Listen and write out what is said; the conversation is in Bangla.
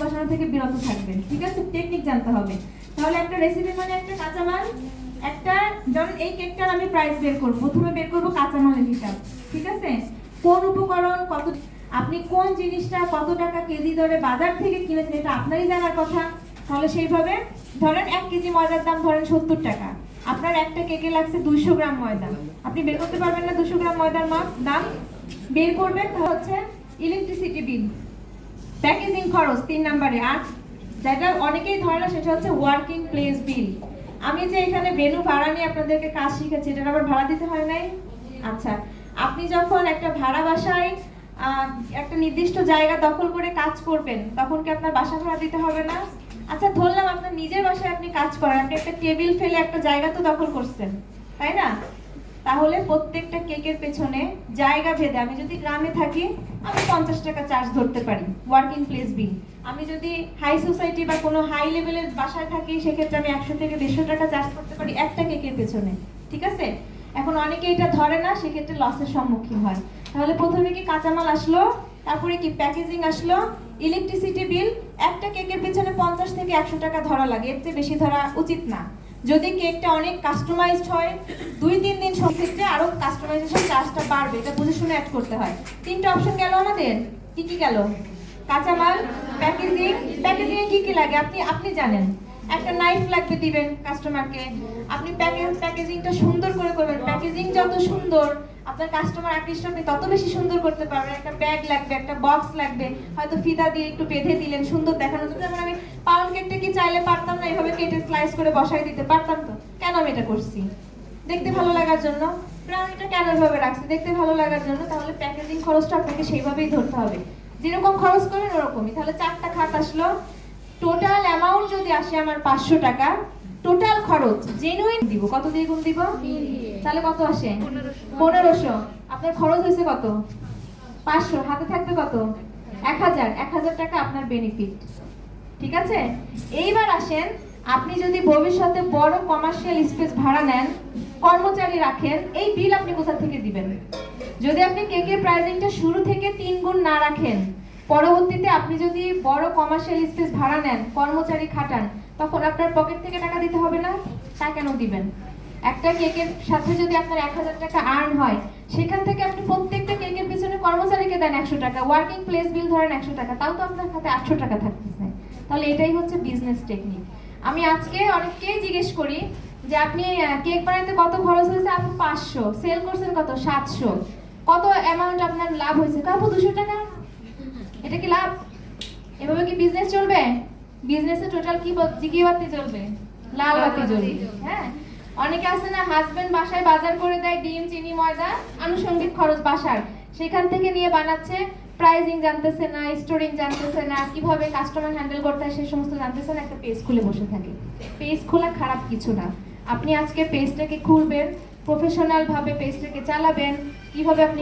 বসানো থেকে বিরত থাকবেন, ঠিক আছে? টেকনিক জানতে হবে। তাহলে একটা রেসিপি মানে একটা কাঁচামাল, একটা ধরুন এই কেকটার আমি প্রাইস বের করব, প্রথমে বের করব কাঁচামালের হিসাব, ঠিক আছে? কোন উপকরণ কত, আপনি কোন জিনিসটা কত টাকা কেজি দরে বাজার থেকে কিনেছেন এটা আপনারই জানার কথা। তাহলে সেইভাবে ধরেন 1 কেজি ময়দার দাম ধরেন 70 টাকা, আপনার একটা কেকে লাগছে 200 গ্রাম ময়দা, আপনি বের করতে পারবেন না 200 গ্রাম ময়দার দাম? বের করবেন। হচ্ছে ইলেকট্রিসিটি বিল, প্যাকেজিং খরচ 3 নম্বরে, আর যেটা অনেকেই ধরে না সেটা হচ্ছে ওয়ার্কিং প্লেস বিল। আমি যে এখানে ভেন্যু ভাড়া নিয়ে আপনাদেরকে কাজ শিখেছি, এটা আবার ভাড়া দিতে হয় নাই? আচ্ছা, আপনি যখন একটা ভাড়া বাসায় একটা নির্দিষ্ট জায়গা দখল করে কাজ করবেন, তখন কি আপনার বাসা ভাড়া দিতে হবে না? আচ্ছা, ধরলাম আপনার নিজের বাসায় আপনি কাজ করেন, আপনি একটা টেবিল ফেলে একটা জায়গা তো দখল করছেন, তাই না? তাহলে প্রত্যেকটা কেকের পেছনে জায়গা ভেদে, আমি যদি গ্রামে থাকি আমি 50 টাকা চার্জ ধরতে পারি ওয়ার্কিং প্লেস বিল। আমি যদি হাই সোসাইটি বা কোনো হাই লেভেলের বাসায় থাকি সেক্ষেত্রে আমি 100 থেকে 150 টাকা চার্জ করতে পারি একটা কেকের পেছনে, ঠিক আছে? এখন অনেকে এটা ধরে না, সেক্ষেত্রে লসের সম্মুখীন হয়। তাহলে প্রথমে কি কাঁচামাল আসলো, তারপরে কি প্যাকেজিং আসলো, ইলেকট্রিসিটি বিল, একটা কেকের পেছনে 50 থেকে 100 টাকা ধরা লাগে, এর চেয়ে বেশি ধরা উচিত না। যদি কেকটা অনেক কাস্টমাইজড হয়, 2-3 দিন সেক্ষেত্রে আরো কাস্টমাইজেশন চার্জটা বাড়বে, এটা বুঝে শুনে অ্যাড করতে হয়। 3টা অপশন গেল আমাদের, কি কি গেল? কাঁচামাল, প্যাকেজিং, প্যাকেজিং এ কি কি লাগে আপনি জানেন। একটা নাইফ লাগবে দিবেন কাস্টমারকে, আপনি প্যাকেজিংটা সুন্দর করে করবেন, প্যাকেজিং যত সুন্দর আপনার কাস্টমার আকৃষ্ট আপনি তত বেশি সুন্দর করতে পারবেন। একটা ব্যাগ লাগবে, একটা বক্স লাগবে, হয়তো ফিতা দিয়ে একটু বেঁধে দিলেন সুন্দর দেখানোর জন্য। যেমন আমি পাউন্ড কেকটা কি চাইলে পারতাম না এইভাবে কেটে স্লাইস করে বসাই দিতে পারতাম? তো কেন আমি এটা করছি? দেখতে ভালো লাগার জন্য। ব্রাউনিটা কেন এভাবে রাখছি? দেখতে ভালো লাগার জন্য। তাহলে প্যাকেজিং খরচটা আপনাকে সেইভাবেই ধরতে হবে, যেরকম খরচ করেন ওরকমই। তাহলে 4টা খাত আসলো, টোটাল অ্যামাউন্ট যদি আসে আমার 500 টাকা, টোটাল খরচ জেনুইন দিব, কত দিয়ে গুণ দিব? তাহলে কত আসে? 1500। আপনার খরচ হয়েছে কত? 500, হাতে থাকবে কত? 1000 টাকা আপনার বেনিফিট, ঠিক আছে? এইবার আসেন, আপনি যদি ভবিষ্যতে বড় কমার্শিয়াল স্পেস ভাড়া নেন, কর্মচারী রাখেন, এই বিল আপনি কোথা থেকে দিবেন? যদি আপনি কেকের প্রাইসিংটা শুরু থেকে 3 গুণ না রাখেন, পরবর্তীতে আপনি যদি বড় কমার্শিয়াল স্পেস ভাড়া নেন, কর্মচারী খাটান, তখন আপনার পকেট থেকে টাকা দিতে হবে না? তা কেন দিবেন? একটা কেকের সাথে যদি আপনার 1000 টাকা আর্ন হয়, সেখান থেকে আপনি প্রত্যেকটা কেকের পিছনে কর্মচারীকে দেন 100 টাকা, ওয়ার্কিং প্লেস বিল ধরেন 100 টাকা, তাও তো আপনার হাতে 800 টাকা থাকতেছে। তাহলে এটাই হচ্ছে বিজনেস টেকনিক। আমি আজকে অনেককেই জিজ্ঞেস করি যে আপনি কেক বানাইতে কত খরচ হয়েছে? আপনি 500, সেল করছেন কত? 700। কত অ্যামাউন্ট আপনার লাভ হয়েছে? আপু 200 টাকা। এটা কি লাভ? এভাবে কি বিজনেস চলবে? বিজনেসে টোটাল কি বাতি জ্বলবে? লাল বাতি জ্বলবে। হ্যাঁ, অনেকে আছে না, হাজবেন্ড বাসায় বাজার করে দেয় ডিম, চিনি, ময়দা, আনুষঙ্গিক খরচ বাসার, সেখান থেকে নিয়ে বানাচ্ছে, প্রাইজিং জানতেছে না, স্টোরিং জানতেছে না, কিভাবে কাস্টমার হ্যান্ডেল করতে হয় সেই সমস্ত জানতেছে না, একটা পেজ খুলে বসে থাকে। পেজ খোলা খারাপ কিছু না, আপনি আজকে পেজটাকে খুলবেন, প্রফেশনাল ভাবে পেজটাকে চালাবেন, কিভাবে আপনি